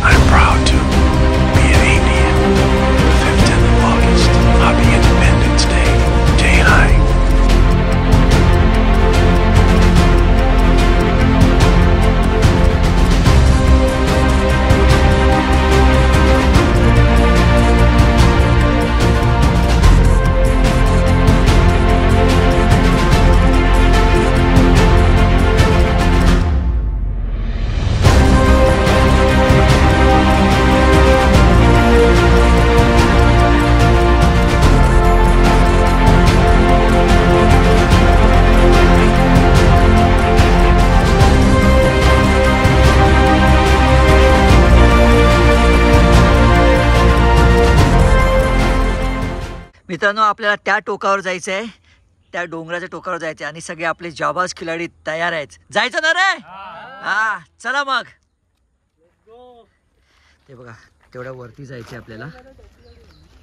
I'm proud to be an Indian. 15th of August, Happy Independence Day. Jai Hind. मित्रांनो, आपल्याला त्या टोकावर जायचं आहे, त्या डोंगराच्या टोकावर जायचं आहे आणि सगळे आपले जाबाज खिलाडी तयार आहेत. जायचं ना रे? हा, चला मग. ते बघा, तेवढ्या वरती जायचं आहे आपल्याला.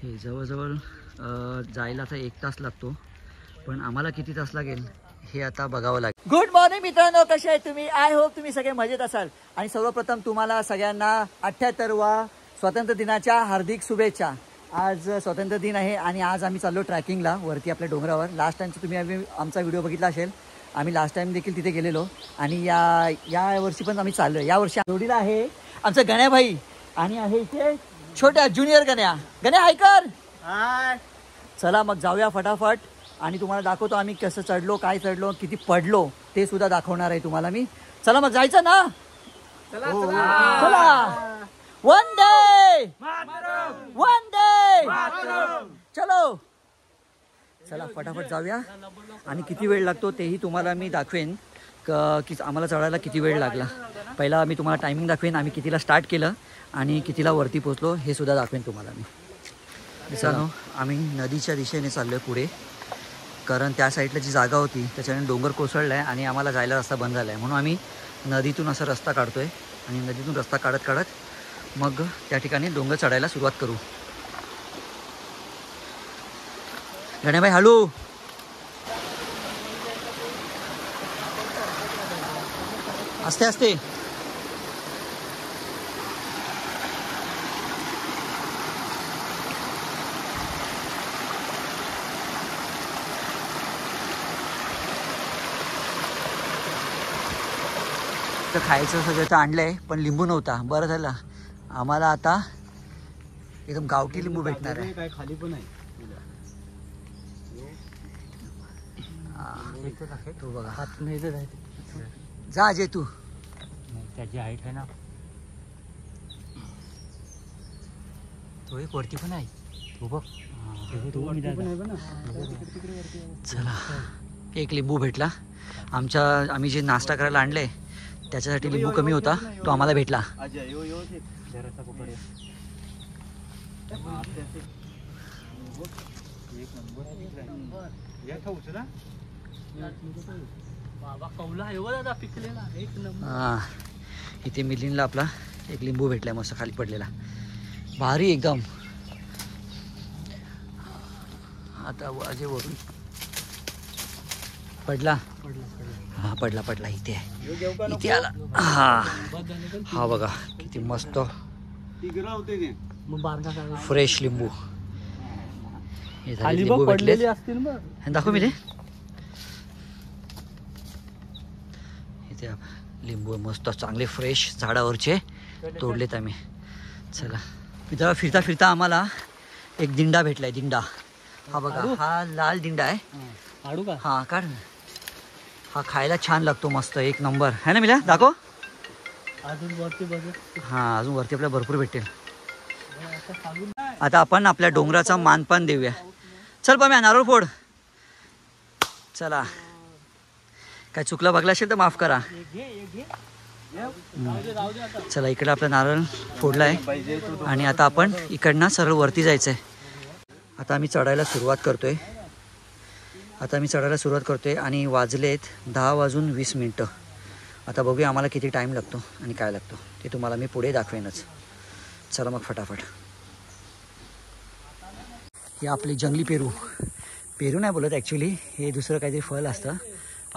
हे जवळजवळ जायला तर 1 तास लागतो, पण आम्हाला किती तास लागेल हे आता बघावं लागेल. गुड मॉर्निंग मित्रांनो, कसे आहे तुम्ही? आय होप तुम्ही सगळे मजेत असाल. आणि सर्वप्रथम तुम्हाला सगळ्यांना 78वा स्वातंत्र्य दिनाच्या हार्दिक शुभेच्छा. आज स्वातंत्र्य दिन आहे आणि आज आम्ही चाललो ट्रॅकिंगला वरती आपल्या डोंगरावर. लास्ट टाइमचं तुम्ही आमचा व्हिडिओ बघितला असेल. आम्ही लास्ट टाइम देखील तिथे गेलेलो आणि या वर्षी पण आम्ही चाललो. या वर्षी जोडीला आहे आमचा गण्याभाई आणि आहे इथे छोट्या ज्युनियर गण्या. ऐकर. चला मग जाऊया फटाफट आणि तुम्हाला दाखवतो आम्ही कसं चढलो, काय चढलो, किती पडलो ते सुद्धा दाखवणार आहे तुम्हाला मी. चला मग जायचं ना. चला. वन डे चलो. चला फटाफट जाऊया आणि किती वेळ लागतो तेही तुम्हाला मी दाखवेन की आम्हाला चढायला किती वेळ लागला. पहिला मी तुम्हाला टायमिंग दाखवेन, आम्ही कितीला स्टार्ट केलं आणि कितीला वरती पोहोचलो हे सुद्धा दाखवेन तुम्हाला मी. मित्रांनो, आम्ही नदीच्या दिशेने चाललोय पुढे, कारण त्या साईडला जी जागा होती त्याच्याने डोंगर कोसळला आहे आणि आम्हाला जायला रस्ता बंद झाला आहे. म्हणून आम्ही नदीतून असा रस्ता काढतोय आणि नदीतून रस्ता काढत मग त्या ठिकाणी डोंगर चढायला सुरुवात करू. गणेभाई हळू. आस्ते आस्ते. तर खायचं सगळं तर आणलंय, पण लिंबू नव्हता. बरं झालं, आम्हाला आता एकदम गावठी लिंबू भेटणार आहे. काय खाली पण आहे. तो बघा हात नाही तर जा जे तू. त्याची हाईट आहे ना. तो एक वरती पण आहे. तो बघ. चला, एक लिंबू भेटला. आम्ही जे नाश्ता करायला आणले त्याच्यासाठी लिंबू कमी होता, तो आम्हाला भेटला. इथे मिलिंदला आपला एक लिंबू भेटलाय मस्त खाली पडलेला, भारी एकदम. आता वाजे वरून पडला. हा पडला इथे आहे, इथे आला. हा बघा किती मस्त फ्रेश लिंबू. हे लिंबू भेटले दाखव मी. इथे लिंबू मस्त चांगले फ्रेश झाडावरचे तोडलेत आम्ही. चला मित्रांनो, फिरता फिरता आम्हाला एक दिंडा भेटलाय. दिंडा हा बघा, हा लाल दिंडा आहे. हा काढ. हा खायला छान लागतो, मस्त एक नंबर है ना मिला. दाखव. हा अजून वरती आपल्याला भरपूर भेटेल. आता आपण आपल्या डोंगराचा मानपान देऊया. चल पाम्या नारळ फोड. चला, काय चुकलं बघला असेल तर माफ करा. चला, इकडे आपला नारळ फोडलाय आणि आता आपण इकडनं सरळ वरती जायचंय. आता आम्ही चढायला सुरुवात करतोय आणि वाजलेत 10:20. आता बघूया आम्हाला किती टाइम लागतो आणि काय लागतो ते तुम्हाला मी पुढे दाखवेनच. चला मग फटाफट. हे आपले जंगली पेरू नाही बोलत ॲक्च्युली, हे दुसरं काहीतरी फळ असतं,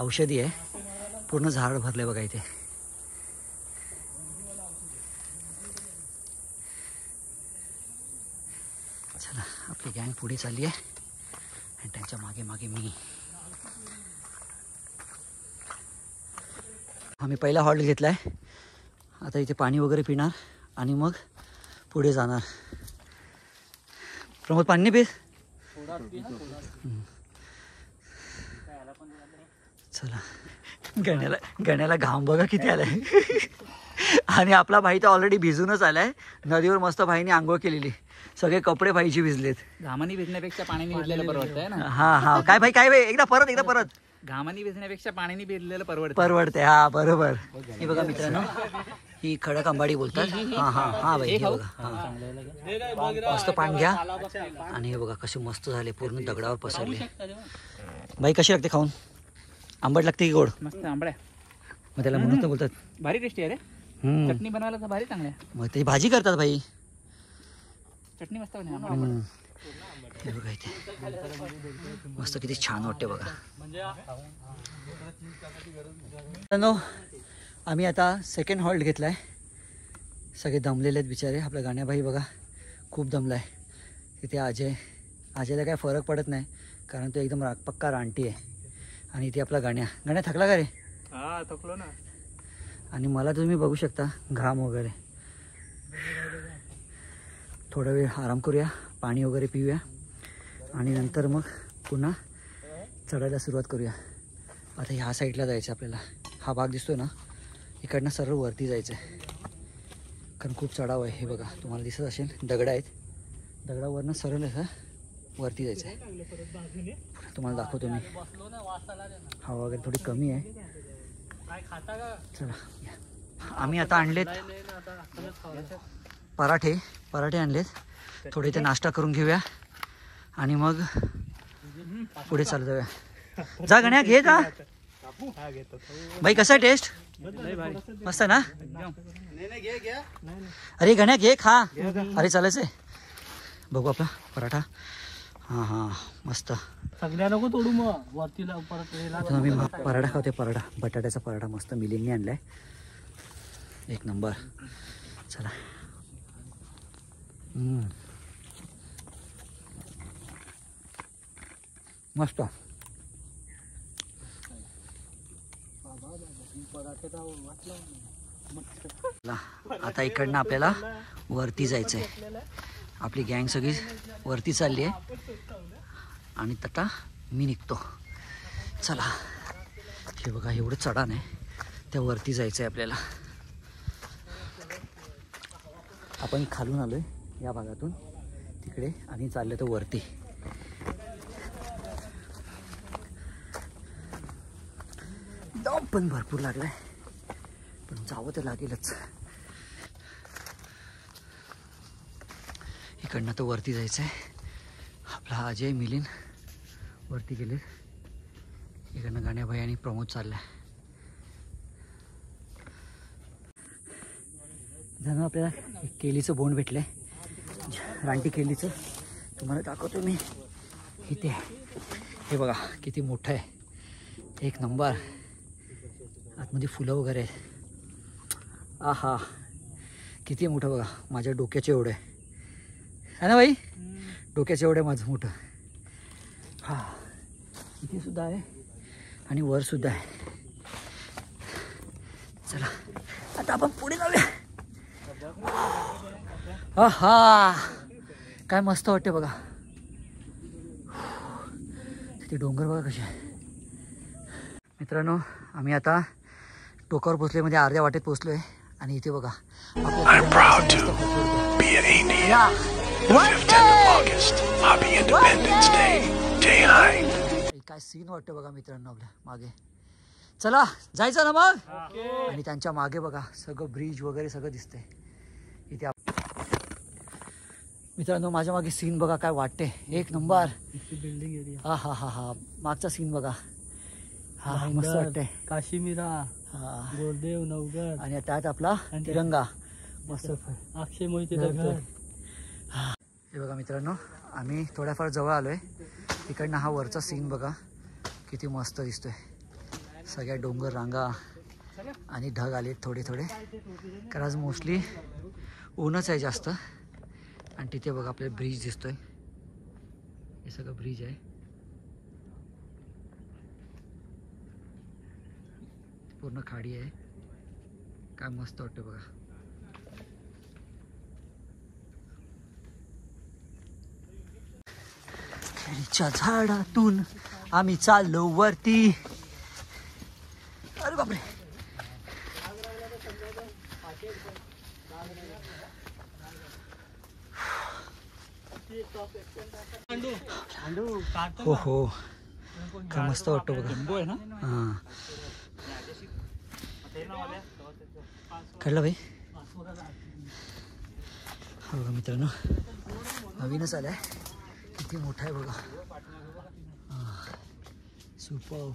औषधी आहे. पूर्ण झाड भरले बघा इथे. चला आपली गँग पुढे चालली आहे आणि त्यांच्या मागे मागे मी. आम्ही पहिला हॉल्ट घेतला आहे. आता इथे पाणी वगैरे पिणार आणि मग पुढे जाणार. प्रमोद पाणी नाही पित. चला गण्याला घाम बघा किती आलाय. आणि आपला भाई तर ऑलरेडी भिजूनच आलाय. नदीवर मस्त भाईने आंघोळ केलेली. सगळे कपडे भाईची भिजलेत. घामानी भिजण्यापेक्षा पाण्याने भिजलेलं परवडतंय ना. हा काय भाई काय भाई एकदा परत घामानी भिजण्यापेक्षा पाण्याने भिजलेलं परवडते. हा बरोबर. हे बघा मित्रांनो ही खडक आंबाडी बोलतात. हा भाई हे बघा मस्त पान घ्या. आणि हे बघा कसे मस्त झाले पूर्ण दगडावर पसरले. भाई कशी लागते खाऊन? आंबट लागते की गोड? मस्त आंबड्या. मग त्याला म्हणून बोलतात भारी टेस्टी आहे रे. चटणी बनवायला तर भारी चांगल्या. मग त्याची भाजी करतात भाई. चटणी मस्त हे बघा इथे मस्त किती छान वाटते बघा. आम्ही आता सेकंड हॉल्ट घेतलाय. सगळे दमलेले आहेत बिचारे. आपला गाण्याबाई बघा खूप दमलाय. तिथे अजयला काय फरक पडत नाही कारण तो एकदम पक्का रानटी आहे. आणि इथे आपला गाण्या थकला का रे? हा थकलो ना. आणि मला तुम्ही बघू शकता घाम वगैरे. थोडा वेळ आराम करूया, पाणी वगैरे पिऊया आणि नंतर मग पुन्हा चढायला सुरुवात करूया. आता ह्या साईडला जायचं आपल्याला. हा भाग दिसतोय ना इकडनं सरळ वरती जायचं आहे कारण खूप चढाव आहे. हे बघा तुम्हाला दिसत असेल दगड आहेत. दगडावरनं सरळ असं वरती जायचं आहे. तुम्हाला दाखवतो मी. हवा वगैरे थोडी कमी आहे. चला आम्ही आता आणलेत पराठे आणलेत. थोडे इथे नाश्ता करून घेऊया आणि मग पुढे चालू जाऊया. जा गण्या घे जा. भाई कसा आहे टेस्ट? मस्त ना. अरे गण्या घे खा. अरे चालायचंय. बघू आपला पराठा. हा मस्त. सगळ्या नको तोडू मग वरतीला परत. मी पराठा खावते. पराठा बटाट्याचा पराठा मस्त मिलिंगने आणलाय. एक नंबर. चला मस्त. आता इकडनं आपल्याला वरती जायचंय. आपली गँग सगळी वरती चालली आहे आणि आता मी निघतो. चला हे बघा एवढं चढाण आहे. त्या वरती जायचं आहे आपल्याला. आपण खालून आलोय या भागातून तिकडे आणि चाललं तर वरती. दम पण भरपूर लागलाय पण जावं तर लागेलच. इकडनं तर वरती जायचं आहे. आपला अजय मिलिंद वरती गेले. इकडनं गाण्याबाई आणि प्रमोद चाललाय. जणू आपल्याला केलीचं बोंड भेटलंय. रानटी केलीचं तुम्हाला दाखवतो मी. इथे हे बघा किती मोठं आहे. एक नंबर. आतमध्ये फुलं वगैरे आहेत. आहा किती मोठं बघा. माझ्या डोक्याचे एवढं आहे ना भाई. डोक्याचे एवढं माझं मोठं. हा इथे सुद्धा आहे आणि वर सुद्धा आहे. चला आता आपण पुढे जाऊया. हा काय मस्त वाटते बघा. तिथे डोंगर बघा कसे आहे. मित्रांनो आम्ही आता टोकावर पोचलोय. म्हणजे अर्ध्या वाटेत पोचलोय आणि इथे बघा I'm proud to be an Indian. The 15th of August, Happy Independence Day. Jai Hind. काय सीन वाटतं बघा मित्रांनो आपल्या मागे. चला जायचं ना मग. आणि त्यांच्या मागे बघा सगळं ब्रिज वगैरे सगळं दिसतंय इथे. मित्रांनो माझ्या मागे सीन बघा काय वाटते. एक नंबर. Building area. हा मागचा सीन बघा. हा मस्त वाटतंय. काश्मीरा गोरदेव नवगड आणि त्यात आपला तिरंगा मस्त. अक्षय मोहिते. हे बघा मित्रांनो आम्ही थोड्याफार जवळ आलोय. इकडनं हा वरचा सीन बघा किती मस्त दिसतोय. सगळ्या डोंगर रांगा आणि ढग आले थोडे कारण आज मोस्टली ऊनच आहे जास्त. आणि तिथे बघा आपल्याला ब्रिज दिसतोय. हे सगळं ब्रिज आहे. पूर्ण खाडी आहे. काय मस्त वाटतं बघा. केळीच्या झाडातून आम्ही चाललो वरती. अरे बापरे. हो हो काय मस्त वाटतं बघा. हां कळलं भाई. हा बघा मित्रांनो नवीनच आलाय. किती मोठा आहे बघा. सुपर.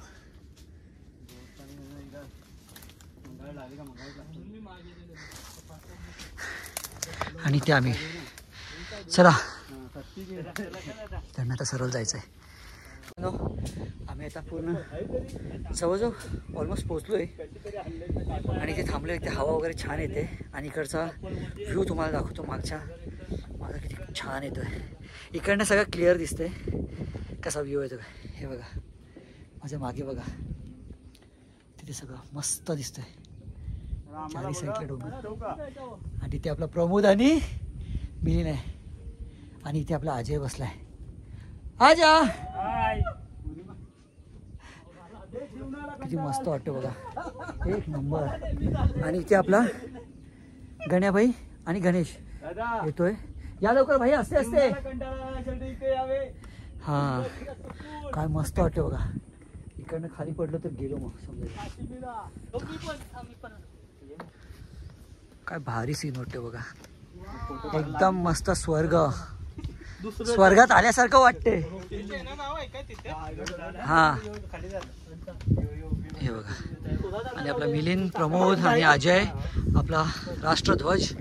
आणि ते आम्ही चला त्यांना आता सरळ जायचं आहे. आम्ही आता पूर्ण जवळजवळ ऑलमोस्ट पोचलो आहे आणि इथे थांबलो. इथे हवा वगैरे छान येते आणि इकडचा व्ह्यू तुम्हाला दाखवतो. मागचा किती छान येतो आहे. इकडनं सगळं क्लिअर दिसतंय. कसा व्ह्यू येतो हे बघा. माझ्या मागे बघा तिथे सगळं मस्त दिसतंय. चारी साईडला डोंगर आणि इथे आपला प्रमोद आणि मिलिंद आहे आणि इथे आपला अजय बसलाय. आजा किती मस्त वाटतं बघा. एक नंबर. आणि इथे आपला गण्याभाई आणि गणेश येतोय. या लवकर भाई. असते असते. हा काय मस्त वाटतं बघा. इकडनं खाली पडलो तर गेलो मग समजा. काय भारी सीन वाटतं बघा. एकदम मस्त स्वर्ग. स्वर्गात आल्यासारखं वाटते. हा हे बघा. आणि आपला मिलिंद प्रमोद आणि अजय आपला राष्ट्रध्वज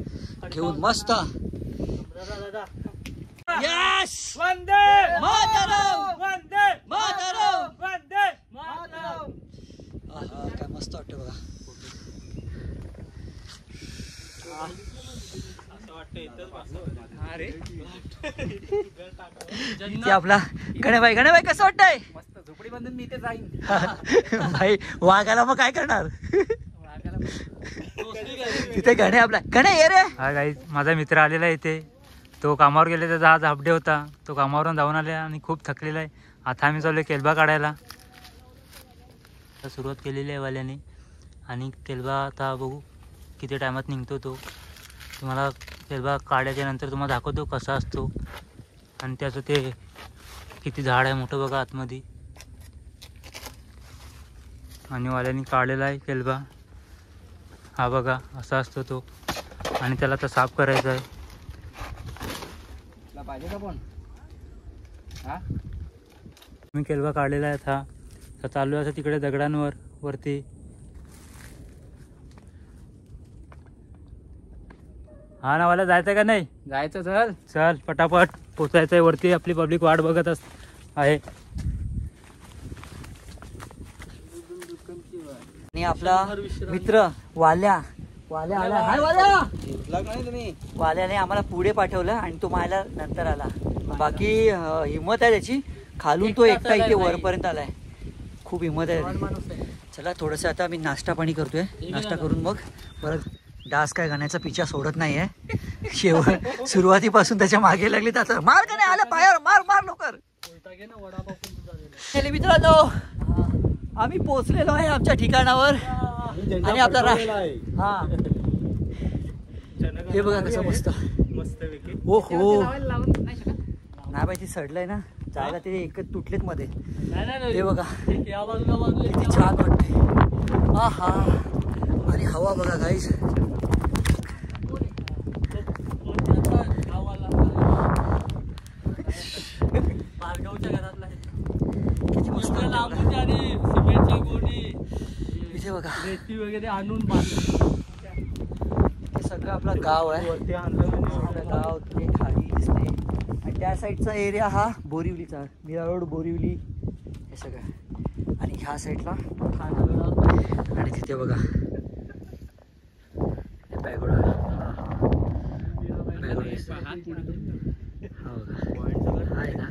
घेऊन मस्त. यस वंदे मातरम वंदे मातरम वंदे मातरम. काय मस्त वाटतं बघा. इथे आपला गणेबाई. गणेबाई कसं वाटतंय. मस्त झोपडी बांधून मी इथे जाईन. भाई वाघाला मग काय करणार. तिथे गणे आपला. गणे ये रे. हा गाईज माझा मित्र आलेला आहे इथे. तो कामावर गेले. त्याचा आज हाफ डे होता. तो कामावरून जाऊन आला आणि खूप थकलेला आहे. आता आम्ही चाललो केलबा काढायला. तर सुरुवात केलेली आहे वाल्याने आणि केलबा आता बघू किती टायमात निघतो तो. तुम्हाला केलबा काढायच्या नंतर तुम्हाला दाखवतो कसा असतो आणि त्याचं ते किती झाड आहे मोठं बघा आतमध्ये. आणि वाल्याने काढलेला आहे केलबा. हा बघा असा असतो तो आणि त्याला आता साफ करायचा आहे. पाहिजे का पण मी केलबा काढलेला आहे. हा चालू आहे तिकडे दगडांवर वरती. हा ना वाला जायचं का नाही. जायचं. चल चल पटापट पोचायचं आहे वरती. आपली पब्लिक वाट बघत आहे. आणि आपला मित्र वाल्या. वाल्या आला. हाय वाल्या. वाल्याने आम्हाला पुढे पाठवलं आणि तो मायला नंतर आला. बाकी हिंमत आहे त्याची. खालून तो एकटा इथे वरपर्यंत आलाय. खूप हिंमत आहे. चला थोडंसं आता मी नाश्ता पाणी करतोय. नाश्ता करून मग परत डास काय गाण्याचा पिछा सोडत नाहीये. शेवट सुरुवातीपासून त्याच्या मागे लागली. त्याचा मार का नाही आला पायावर. मार मार लवकर. मित्रांनो आम्ही पोहोचलेलो आहे आमच्या ठिकाणावर. आणि आपला हा हे बघा कसं मस्त. हो हो नाही बाई ती सडलंय ना. जायला ते एकच तुटलेत मध्ये. हे बघा किती छान वाटते. हा हा. आणि हवा बघा गाईज. किती मस्त इथे बघा. रेती वगैरे आणून हे सगळं आपलं गाव आहे. आपलं गाव तिथे खाली दिसते. आणि त्या साईडचा एरिया हा बोरिवलीचा. मीरा रोड बोरिवली हे सगळं. आणि ह्या साईडला आणि तिथे बघा बॅगोडा. हा बघा आहे ना.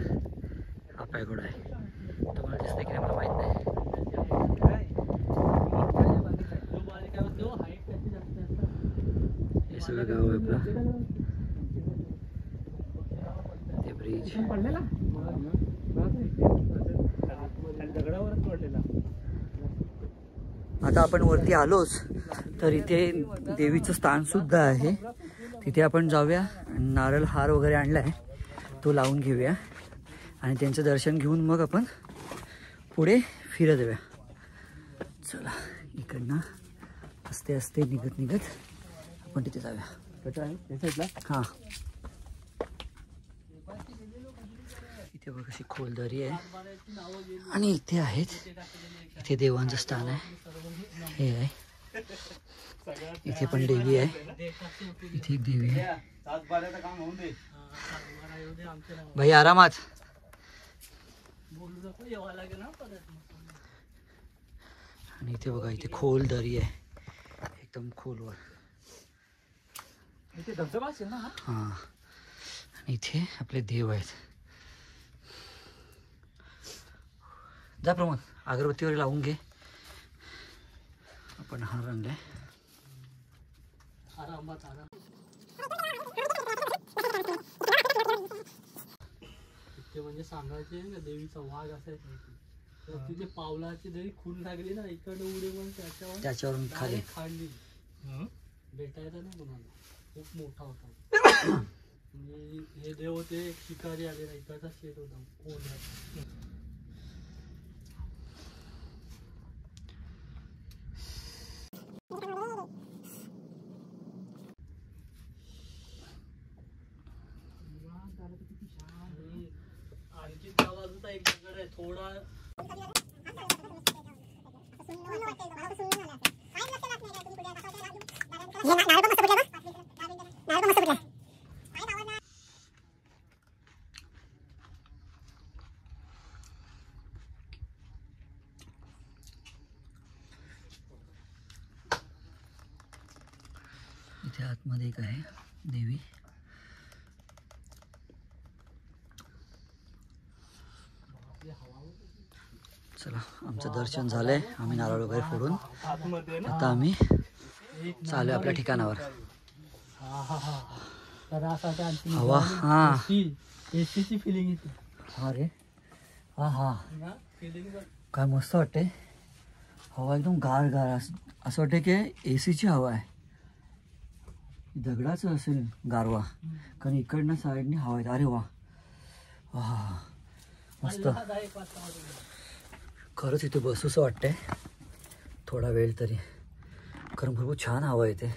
हा पॅगोडा आहे. तुम्हाला दिसतंय की नाही मला माहित नाही. हे सगळं गाव आहे आपलं. ते ब्रिज आता आपण वरती आलोच तर इथे देवीचं स्थान सुद्धा आहे. तिथे आपण जाऊया. नारळ हार वगैरे आणलाय तो लावून घेऊया आणि त्यांचं दर्शन घेऊन मग आपण पुढे फिरत जाऊया. चला इकडनं असते असते निघत निघत आपण तिथे जाऊया. हां इथे बघ अशी खोल दरी आहे आणि इथे आहेत. इथे देवांचं स्थान आहे. हे आहे. इथे पण देवी आहे. इथे एक देवी आहे. भाई आरामात. आणि इथे बघा इथे खोल दरी आहे एकदम खोलवर. हां आणि इथे आपले देव आहेत. जा प्रमोद अगरबत्ती वगैरे लावून घे. आपण हार आणलाय. म्हणजे सांगायचे ना देवीचा वाघ असायचा. तिथे पावलाची जरी खून लागली ना इकडे उडे पण त्याच्यावरून खाली खांडली भेटायचा नाही कोणाला. खूप मोठा होता. म्हणजे हे देव होते शिकारी आले ना इकडचा शेत होता कोण. आणखी त्या बाजूचा एक दगड आहे थोडा. इथे आतमध्ये एक आहे देवी. चला आमचं दर्शन झालंय. आम्ही नारळ वगैरे फोडून आता आम्ही चालू आपल्या ठिकाणावर. हवा हा एसीची फिलिंग येते. हा रे हा हा काय मस्त वाटते. हवा एकदम गार गार असं वाटतं की एसीची हवा आहे. दगडाचं असेल गारवा कारण इकडनं साईडने हवा आहे. अरे वा हा मस्त. खरंच इथे बसूसं वाटतंय थोडा वेळ तरी कारण भरपूर छान हवा येते.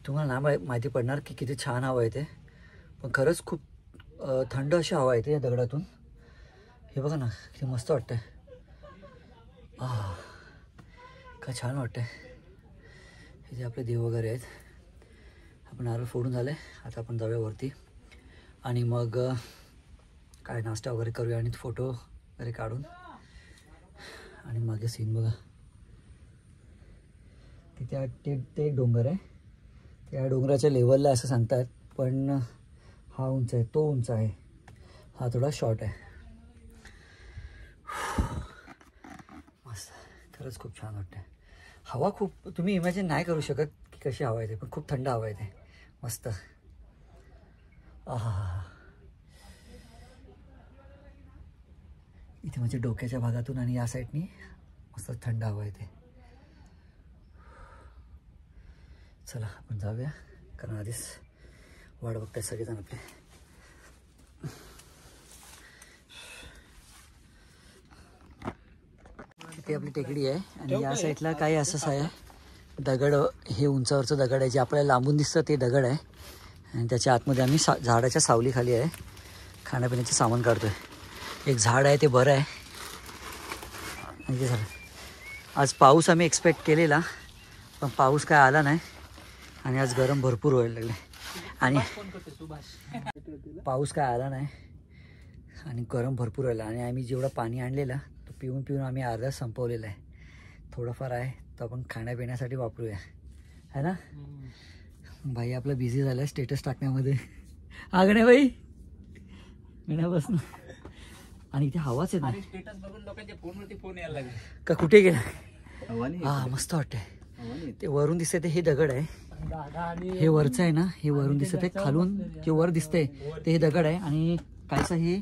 तुम्हाला ना माहिती पडणार की किती छान हवा येते पण खरंच खूप थंड अशी हवा येते या दगडातून. हे बघा ना किती मस्त वाटतंय. काय छान वाटतंय. हे जे आपले देव वगैरे आहेत. आपण नारळ फोडून झाले. आता आपण जाऊया वरती आणि मग काय नाश्ता वगैरे करूया आणि फोटो वगैरे काढून. आणि मागे सीन बघा तिथे ते एक डोंगर आहे. त्या डोंगराच्या लेवलला असं सांगतात पण हा उंच आहे तो उंच आहे हा थोडा शॉर्ट आहे. मस्त खरंच खूप छान वाटतं. हवा खूप तुम्ही इमॅजिन नाही करू शकत की कशी हवा येते पण खूप थंड हवा येते मस्त. इथे म्हणजे डोक्याच्या भागातून आणि या साईडनी मस्त थंड हवा येते. चला आपण जाऊया कारण आधीच वाट बघताय सगळेजण आपले. इथे आपली टेकडी आहे आणि या साईडला काही असंच आहे दगड. हे उंचावरचं दगड आहे जे आपल्याला लांबून दिसतं ते दगड आहे आणि त्याच्या आतमध्ये आम्ही झाडाच्या सावलीखाली आहे खाण्यापिण्याचे सामान काढतोय. एक झाड आहे ते बरं आहे. आणि ते झालं आज पाऊस आम्ही एक्सपेक्ट केलेला पण पाऊस काय आला नाही आणि आज गरम भरपूर व्हायला लागले आणि पाऊस काय आला नाही आणि गरम भरपूर व्हायला. आणि आम्ही जेवढं पाणी आणलेलं तो पिऊन पिऊन आम्ही अर्धा संपवलेला आहे. थोडंफार आहे तर आपण खाण्यापिण्यासाठी वापरूया है ना. भाई आपलं बिझी झालं आहे स्टेटस टाकण्यामध्ये. गण्या भाई गण्यापासून आणि इथे हवाच आहे ना. स्टेटस बघून लोकांच्या फोनवरती फोन यायला लागले. का कुठे गेला? हा मस्त वाटतंय. ते वरून दिसतंय ते हे दगड आहे. हे वरचं आहे ना, हे वरून दिसत आहे. खालून जे वर दिसतंय ते हे दगड आहे आणि कायचा हे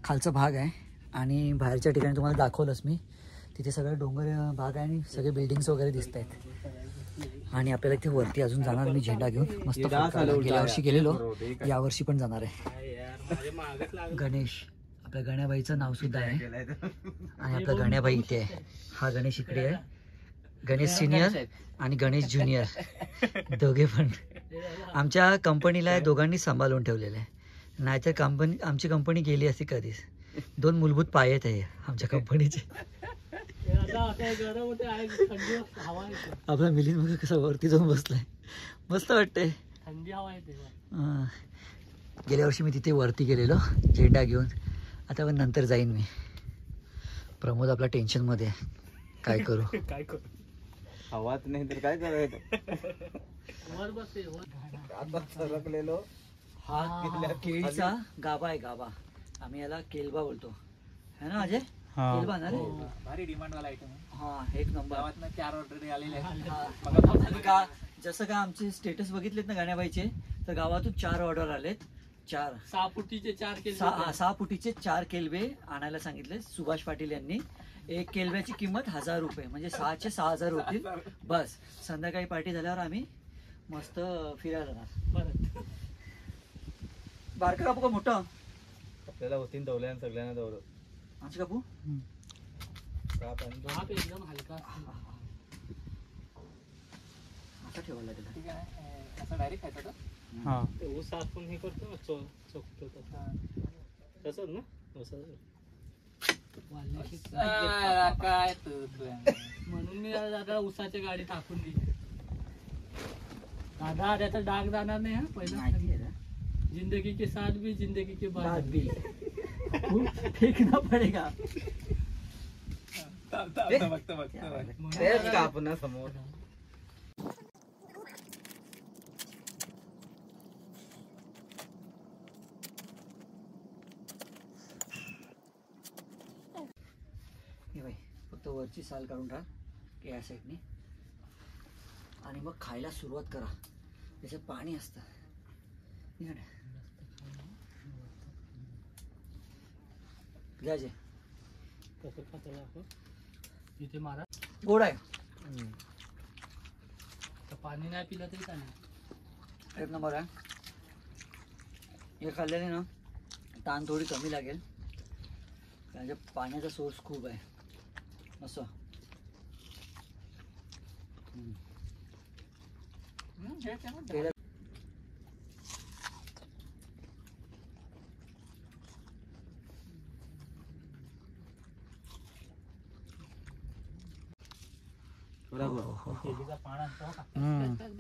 खालचा भाग आहे. आणि बाहेरच्या ठिकाणी तुम्हाला दाखवलंच मी, तिथे सगळं डोंगर भाग आहे आणि सगळे बिल्डिंग्स वगैरे दिसत आहेत. आणि आपल्याला इथे वरती अजून जाणार मी झेंडा घेऊन मस्त. गेल्या वर्षी गेलेलो, यावर्षी पण जाणार आहे. गणेश, आपल्या गण्याबाईचं नाव सुद्धा आहे आणि आपला गण्याबाई इथे आहे. हा गणेश इकडे आहे. गणेश सिनियर आणि गणेश ज्युनियर दोघे पण आमच्या कंपनीला दोघांनी सांभाळून ठेवलेलं आहे. नाहीतर आमची कंपनी गेली असती कधीच. 2 मूलभूत पाय आहेत आमच्या कंपनीचे. आपला मिलिंद मग कसं वरती जाऊन बसलाय, मस्त वाटतंय. थंडी हवा येते. गेल्या वर्षी मी तिथे वरती गेलेलो झेंडा घेऊन. आता पण नंतर जाईन मी. प्रमोद आपला टेन्शनमध्ये आहे, काय करू काय करू, हवाच नाही तर काय करायचं. सरकलेलो. हा केळीचा गाभा आहे. गाभा आम्ही याला केलबा बोलतो है ना अजय? केलबा ना रे. भारी डिमांड वाला आयटम. हा एक नंबर. 4 ऑर्डर आलेले आहेत. जसं का आमचे स्टेटस बघितलेत ना गाण्याबाईचे, तर गावातून 4 ऑर्डर आलेत. 6 फुटीचे 4 केल्बे. 6 फुटीचे 4 केल्बे आणायला सांगितले सुभाष पाटील यांनी. एक केल्ब्याची किंमत 1000 रुपये, म्हणजे 6चे 6000 होतील बस. संध्याकाळी पार्टी झाल्यावर आम्ही मस्त फिरायला जाणार. बारका कापू का मोठा? आपल्याला होतीन दवल्या सगळ्यांना दवलं. आमचे कापू भाप एकदम हलका आता ठेवायला लागेल. असं डायरेक्ट खायचं हा. ते ऊस आपण हे करतो चोखतो तसंच ना. काय म्हणून मी दादा ऊसाच्या गाडी टाकून दिली. दादा त्याचा डाग जाणार नाही. हा पहिला जिंदगी के साथ भी जिंदगी के बाद भी फेकना पडेगा. तेच का आपण समोर. फक्त वरची साल काढून टाक या साईडने आणि मग खायला सुरुवात करा. त्याच्यात पाणी असतं. घ्यायचे कसं खातो आपण इथे मारा. गोड आहे. पाणी नाही पिलं तरी चालेल. एक नंबर आहे. हे खाल्ल्याने ना ताण थोडी कमी लागेल. त्याच्या पाण्याचा सोर्स खूप आहे. असं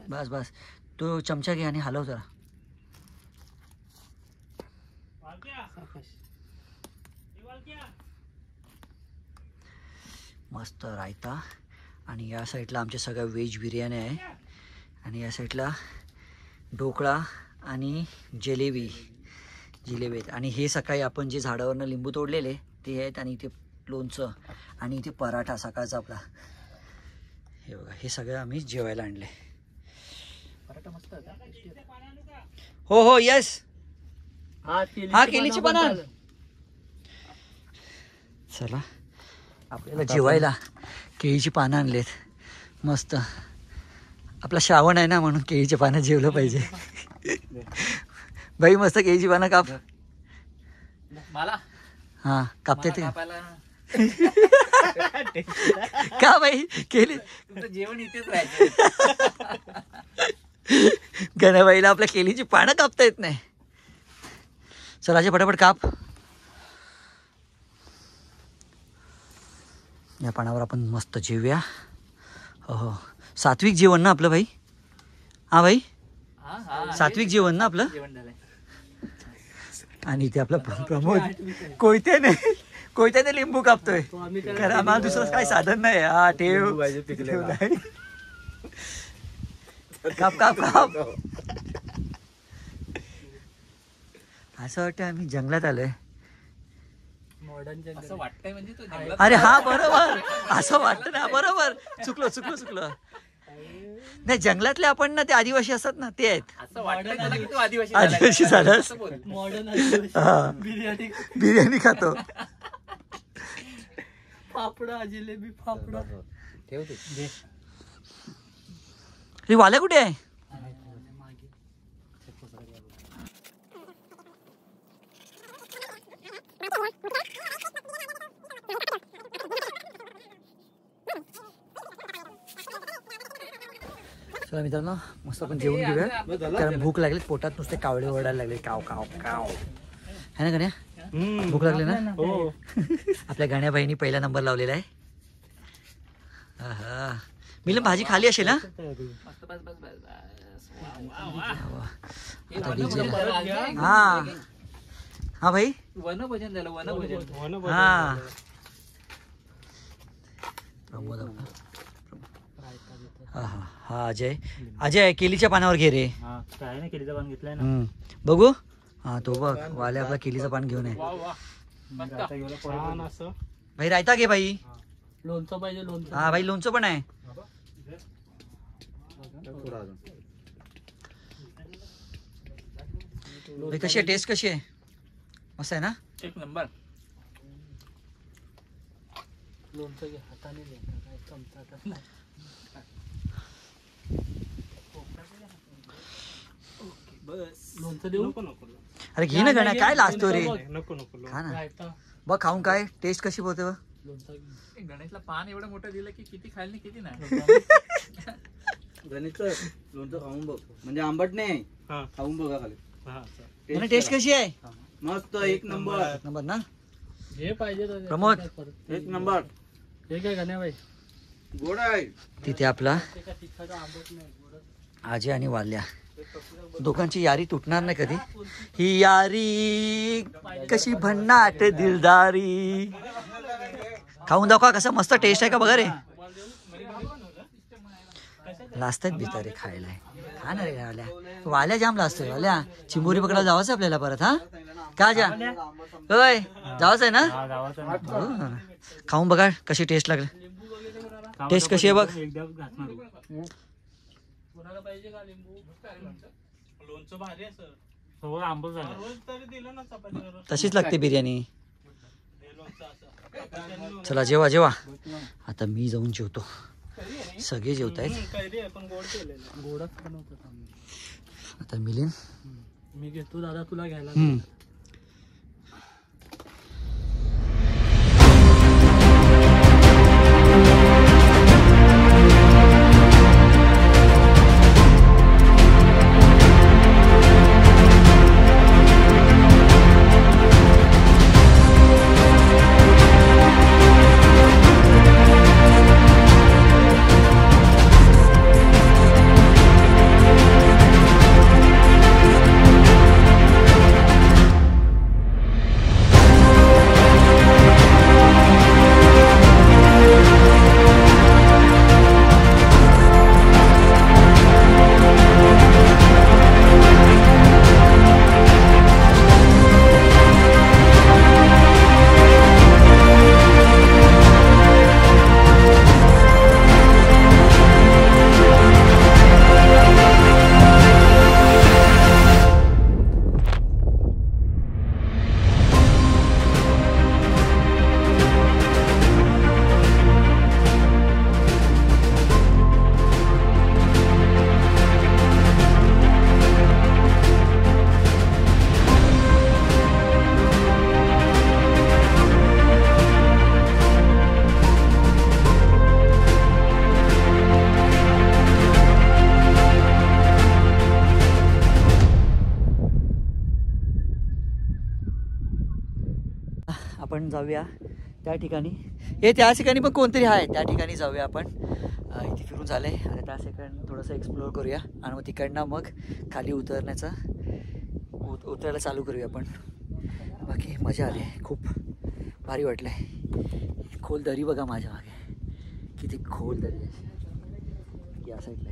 बस बस. तो चमचा घे आणि हलव जरा. मस्त रायता. आणि या साईडला आमच्या सगळ्या व्हेज बिर्याणी आहे. आणि या साईडला ढोकळा आणि जिलेबी आहेत. आणि हे सकाळी आपण जे झाडावरनं लिंबू तोडलेले ते आहेत. आणि इथे लोणचं आणि इथे पराठा सकाळचा आपला. हे बघा, हे सगळं आम्ही जेवायला आणले. पराठा मस्त होता. हो हो यस. हा केलीची पानं. चला आपल्याला जेवायला केळीची पानं आणलेत. मस्त. आपला श्रावण आहे ना म्हणून केळीची पानं जेवलं पाहिजे. बाई मस्त केळीची पानं काप. मला हा कापते ते का बाई केली. तुमचं जेवण इथेच राहायचं. गणाबाईला आपल्या केळीची पानं कापता येत नाही. चला पटापट काप. या पानावर आपण मस्त जेवूया. हो सात्विक जेवण ना आपलं भाई. हा भाई सात्विक जेवण ना आपलं. आणि ते आपला प्रमोद कोयत्याने लिंबू कापतोय. कारण आम्हाला दुसरं काही साधन नाही. हा ठेव काप काप काप. असं वाटतं आम्ही जंगलात आलोय. मॉडर्न जंगल असं वाटतंय म्हणजे तो जंगलात अरे हा बरोबर, असं वाटतं ना, बरोबर. चुकलो. नाही, जंगलातले आपण ना ते आदिवासी असतात ना, ते आहेत. असं वाटतंय त्याला की तो आदिवासी आदिवासी झालास. मॉडर्न हा. बिर्याणी खातो. फाफडा जिलेबी फाफडा ठेवते. ही वाल्या कुठे आहे? चला मित्रांनो, मस्त आपण जेवून घेऊया, कारण भूक लागली, पोटात नुसते कावळे ओरडायला लागले, काव काव काव. है ना गण्या? भूक लागली ना? आपल्या गण्या बाईंनी पहिला नंबर लावलेला आहे. मिलन भाजी खाली असेल ना? हा भाई, वनभोजन झालं, वनभोजन. हा प्रमोद. हा अजय केलीच्या पानावर घे रे. केलीचं पान घेतलंय ना, बघू. हा तो बघ, वाले आपला केलीचं पान घेऊन आहे. भाई रायता घे भाई. लोणचं पाहिजे, लोणचं. हा भाई, लोणचं पण आहे. कशी आहे टेस्ट, कशी आहे? मस्त आहे ना? एक नंबर. लोणचं घे, हाताने घे, काय चमचा नाही. लोणचं देऊ? अरे घे ना गण्या, काय लाजतो रे? नको खा ना, रायता. बघ खाऊन काय टेस्ट कशी होते बघ. लोणचं घे. गणेशला पान एवढं मोठं दिलं की किती खायला नाही किती नाही. गणित लोणचं खाऊन बघ, म्हणजे आंबट नाही, खाऊन बघा खाली. टेस्ट कशी आहे? मस्त, एक नंबर. नंबर ना? हे पाहिजे तर प्रमोद. एक नंबर. हे काय गण्या बाई? गोड आहे. तिथे आपला ते काय तिखट आंबट नाही, गोडच. आजी आणि वाल्या दोघांची यारी तुटणार नाही कधी. ही यारी कशी भन्नाट दिलदारी. खाऊन दाखवा, कसा मस्त टेस्ट आहे का बघा रे. लाजतात बिचारे खायला. खा ना रे वाल्या. वाल्या जाम लाजतोय. वाल्या चिंबोरी पकडायला जावंच आपल्याला परत. हा का जा होय, जावंच आहे ना? खाऊन बघा कशी टेस्ट लागली. टेस्ट कशी आहे बघ. कोणाला पाहिजे का लिंबू? लोणचं भारी आहे सर. हो, आंबट झालं. रोज तरी दिलं ना चपातीवर. तशीच लागते बिर्याणी. चला जेवा जेवा. आता मी जाऊन जेवतो. सगळे जेवत आहेत. कैरी आहे पण गोड केलेलं. गोडच बनवतात आम्ही. आता मिलिंद मी घेतो दादा, तुला घ्यायला. आपण जाऊया त्या ठिकाणी. हे त्या ठिकाणी पण कोणतरी आहे, त्या ठिकाणी जाऊया आपण. इथे फिरून झालं आहे आणि त्या ठिकाणी थोडंसं एक्सप्लोअर करूया आणि मग तिकडनं मग खाली उतरण्याचा उतरायला चालू करूया आपण. बाकी मजा आली, खूप भारी वाटलं आहे. खोल दरी बघा माझ्या मागे, किती खोल दरी आहे या साईडला.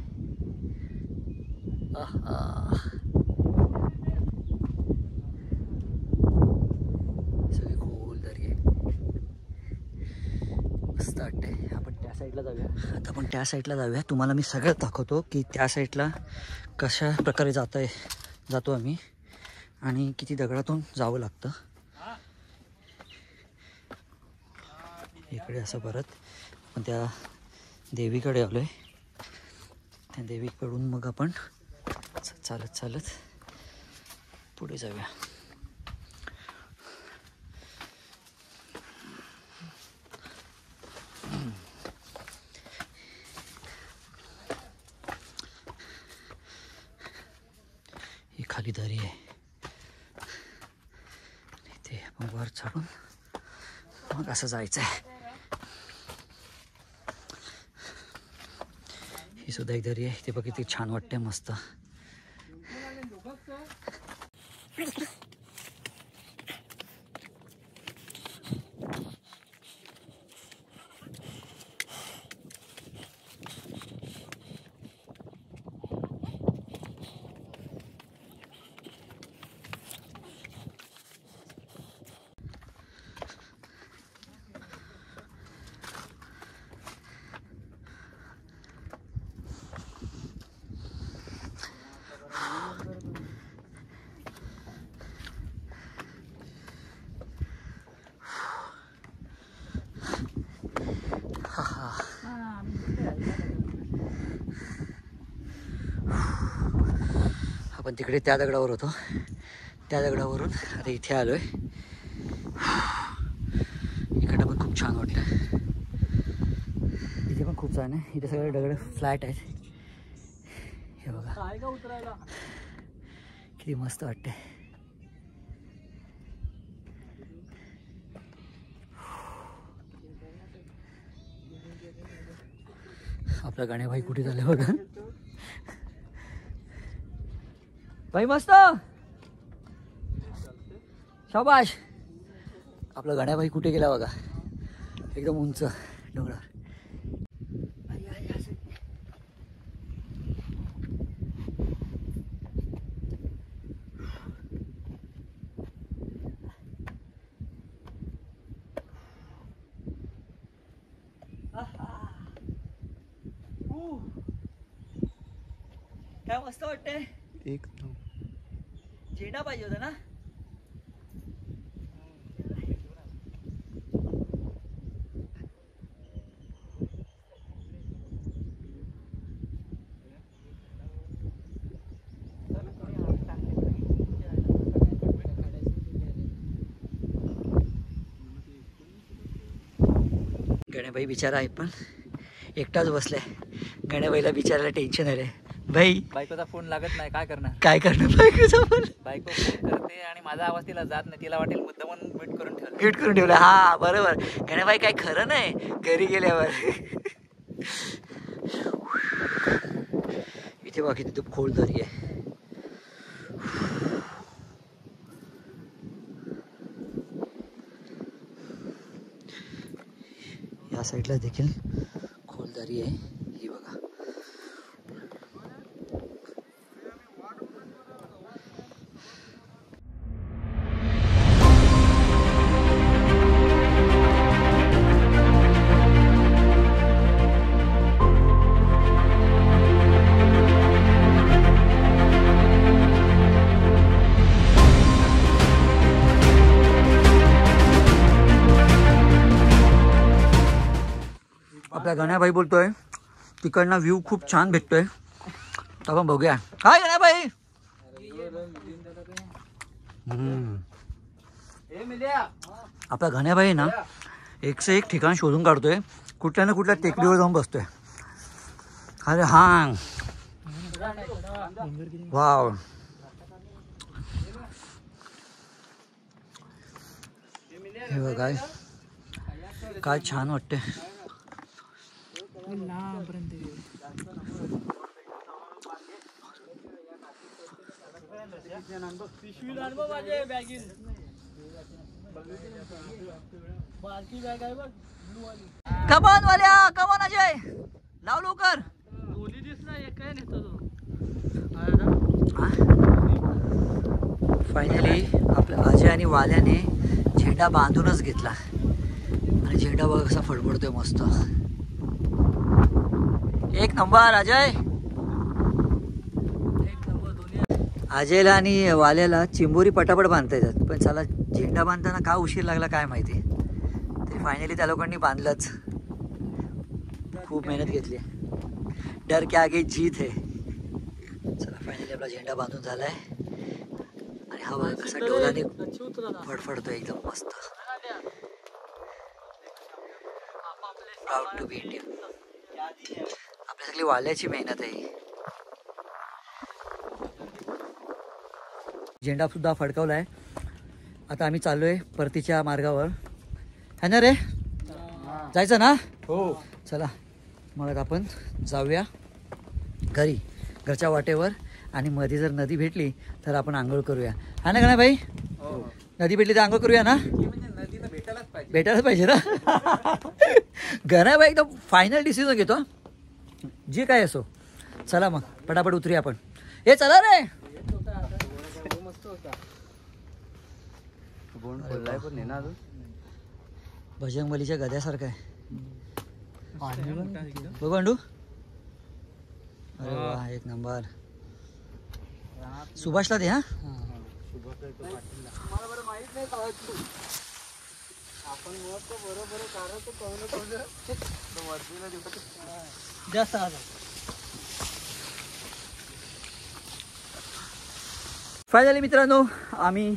सगळी खोल दरी आहे. साईडला जाऊया. आता आपण त्या साईडला जाऊया. तुम्हाला मी सगळं दाखवतो की त्या साईडला कशा प्रकारे जातो आम्ही आणि किती दगडातून जावं लागतं. इकडे असं परत आपण त्या देवीकडे आलो आहे. त्या देवीकडून मग आपण चालत पुढे जाऊया. ही खाली दरी आहे. इथे आपण वर चढून मग असं जायचं आहे. ही सुद्धा एक दरी आहे. इथे बघ किती छान वाटते, मस्त. आपण तिकडे त्या दगडावर होतो. त्या दगडावरून आता इथे आलोय. इकडं पण खूप छान वाटतं. इथे पण खूप छान आहे. इथे सगळे दगड फ्लॅट आहेत. हे बघा किती मस्त वाटते. आपला गाण्याभाई कुठे झाले बघा. भाई मस्त, शाबाश. आपला गाण्याभाई कुठे गेला बघा, एकदम उंच डोंगरावर. काय मस्त वाटतंय. एक झेंडा पाहिजे होता ना. गण्याबाई बिचारा आहे पण एकटाच बसलाय. गण्याबाईला बिचारायला टेन्शन आलंय. भाई बायकोचा फोन लागत नाही, काय करणार. बायकोचा फोन. बायको फोन करते आणि माझा आवाज तिला जात नाही. तिला वाटेल मुद्दामून म्यूट करून ठेवलं. म्यूट करून ठेवलं. हा बरोबर. गण्याबाई काय खरं नाही घरी गेल्यावर. इथे बघा किती खूप खोल दरी आहे. या साईडला देखील खोल दरी आहे. ही बघा. आपल्या गण्याबाई बोलतोय तिकडनं व्ह्यू खूप छान भेटतोय. आपण बघूया. हाय गण्याबाई. आपला गण्याबाई ना एकसे एक ठिकाण शोधून काढतोय. कुठल्या ना कुठल्या टेकडीवर जाऊन बसतोय. अरे हा वाव. हे बघा काय छान वाटते. कमान वाल्या, कमान अजय लाव लवकर. फायनली आपल्या अजय आणि वाल्याने झेंडा बांधूनच घेतला आणि झेंडा बघा कसा फडफडतोय मस्त. एक नंबर अजय. अजयला आणि वाल्याला चिंबोरी पटापट बांधता येतात, पण चला झेंडा बांधताना का उशीर लागला काय माहिती. तरी फायनली त्या लोकांनी बांधलंच. खूप मेहनत घेतली. डर के आगे जीत है. चला फायनली आपला झेंडा बांधून झालाय आणि हवा कसा डोलाने फडफडतो एकदम मस्त. Proud to be Indian. आपल्या सगळी वाल्याची मेहनत आहे. झेंडा सुद्धा फडकवलाय. आता आम्ही चाललोय परतीच्या मार्गावर. है ना रे, जायचं ना? हो. चला मग आपण जाऊया घरी, घरच्या वाटेवर. आणि मध्ये जर नदी भेटली तर आपण आंघोळ करूया. हा ना गणा भाई? नदी भेटली तर आंघोळ करूया ना? भेटायलाच पाहिजे ना. गणा भाई एकदम फायनल डिसिजन घेतो, जे काय असो. चला मग पटापट उतरूया आपण. हे चला रे. भजंगबलीच्या गद्यासारखं आहे. बघू अंडू. अरे वा, एक नंबर. सुभाषला दे. हा फायनली मित्रांनो आम्ही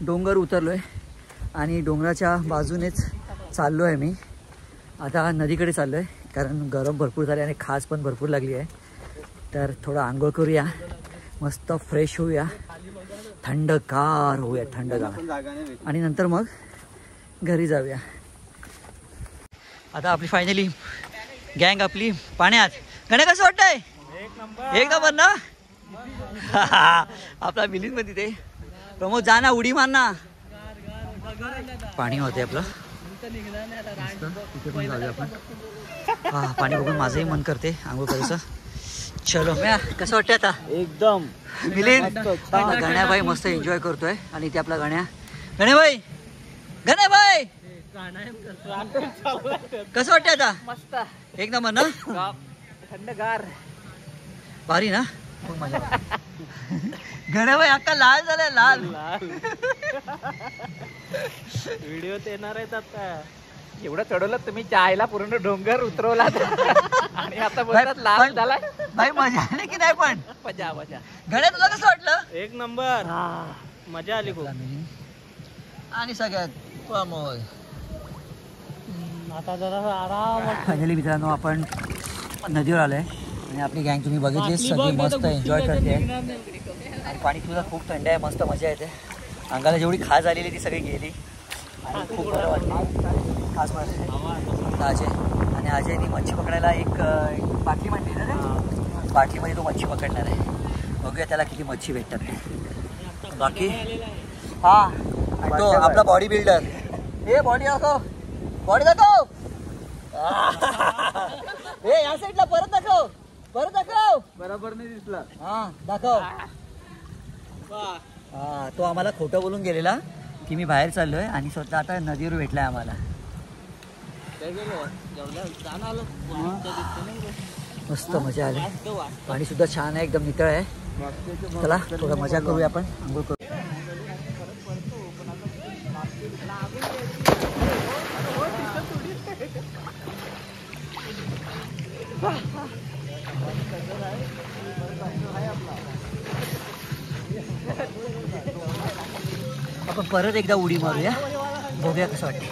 डोंगर उतरलोय आणि डोंगराच्या बाजूनेच चाललो आहे मी. आता नदीकडे चाललो आहे कारण गरम भरपूर झाले आणि खास पण भरपूर लागली आहे. तर थोडं आंघोळ करूया, मस्त फ्रेश होऊया, थंडगार होऊया, थंडगार. आणि नंतर मग घरी जाऊया. आता आपली फायनली गँग आपली पाण्यात. गणे कसं वाटतंय? एक नंबर ना. आपला मिलिंदमध्ये ते प्रमोद जा ना, उडी मार ना. पाणी होते आपलं. तिथे पण जाऊया आपण. हा, पाणी बघून माझंही मन करते आंघोळ करायचं. चलो म्या, कसं वाटतंय आता? एकदम मिलिंद गण्याभाई मस्त एन्जॉय करतोय. आणि ते आपला गण्याभाई कसं वाटतंय आता? मस्त एक नंबर ना. थंडगार भारी ना. खूप मजा. गण्याभाई अक्का लाल झालाय, लाल. व्हिडिओ येणार आहेत आता. एवढं चढवलं तुम्ही, चायला पूर्ण डोंगर उतरवला आणि आता बोलतात लाल झाला. भाई मजा आली की नाही? पण मजा मजा. गण्या तुला कसं वाटलं? एक नंबर. मजा आली खूप. आणि सगळ्यात प्रमोद. आता जरा आराम. फायनली मित्रांनो आपण नदीवर आलोय आणि आपली गँग तुम्ही बघितली, सगळी मस्त एन्जॉय करते. आणि पाणी तुझं खूप थंड आहे, मस्त मजा येते. अंगाला जेवढी खाज आलेली ती सगळी गेली आणि खूप बरं वाटलं. खास म्हणजे अजय, आणि अजयनी मच्छी पकडायला एक बाटली म्हणली ना रे, बाटलीमध्ये तो मच्छी पकडणार आहे. बघूया त्याला किती मच्छी भेटतात. बाकी हा, आणि तो आपला बॉडी बिल्डर. हे बॉडी दाखव, बॉडी दाखव. हे या साईडला परत दाखव, परत दाखव. बरोबर नाही दिसला. हा दाखव. हा, तो आम्हाला खोटं बोलून गेलेला की मी बाहेर चाललोय आणि स्वतः आता नदीवर भेटलाय आम्हाला. मस्त मजा आली. पाणी सुद्धा छान आहे, एकदम नितळ आहे. चला थोडं मजा करूया आपण, आंघोळ करू. आपण परत एकदा उडी मारूया, बघूया कसं वाटतं.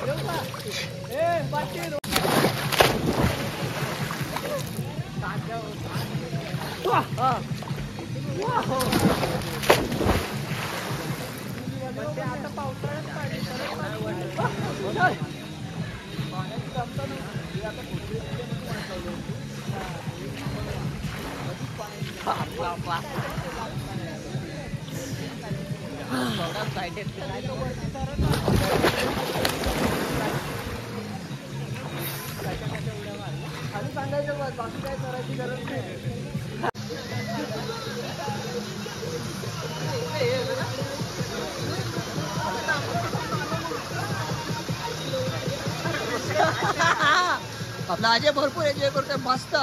आपला अजय भरपूर एन्जॉय करतोय, मस्त.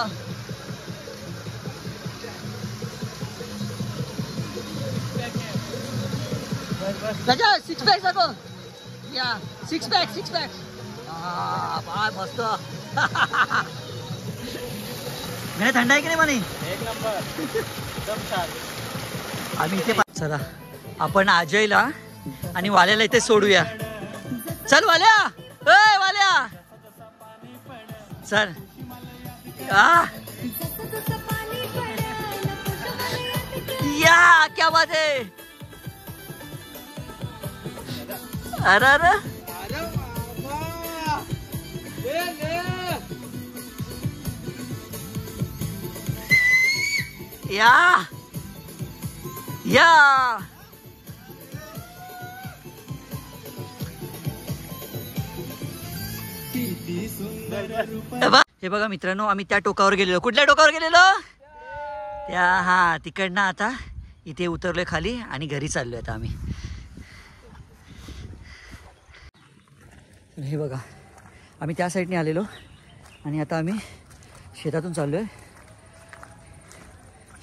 गजा 6 पॅक दाखव या 6 पॅक मस्त नाही थंड आहे की नाही म्हणे एक नंबर एकदम छान. आम्ही इथे चला आपण अजयला आणि वाल्याला इथे सोडूया. चल वाल्या ए वाल्या चल या क्या बात है. अरे अरे या या हे बघा मित्रांनो आम्ही त्या टोकावर गेलेलो. कुठल्या टोकावर गेलेलो त्या हा तिकडनं आता इथे उतरलोय खाली आणि घरी चाललोय आता आम्ही. हे बघा आम्ही त्या साईडने आलेलो आणि आता आम्ही शेतातून चाललोय.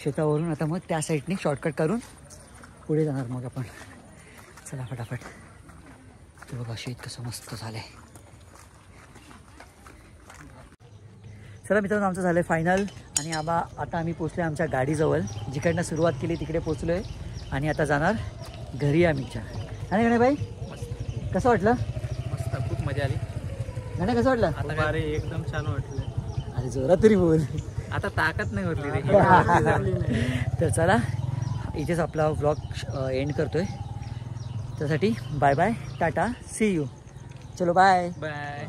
शेतावरून आता मग त्या साईडने शॉर्टकट करून पुढे जाणार मग आपण. चला फटाफट. ते बघा शेत कसं मस्त झालंय. चला मित्रांनो आमचं झालं आहे फायनल आणि आता आम्ही पोचलो आहे आमच्या गाडीजवळ. जिकडनं सुरुवात केली तिकडे पोचलो आहे आणि आता जाणार घरी आम्हीच्या. आणि गणे भाई कसं वाटलं? मस्त खूप मजा आली. गणे कसं वाटलं? आता अरे एकदम छान वाटलं. अरे जोरात तरी बोल. आता ताकद नाही उरली रे. तर चला इथेच आपला व्लॉग एंड करतोय. त्यासाठी bye bye tata see you. चलो बाय बाय.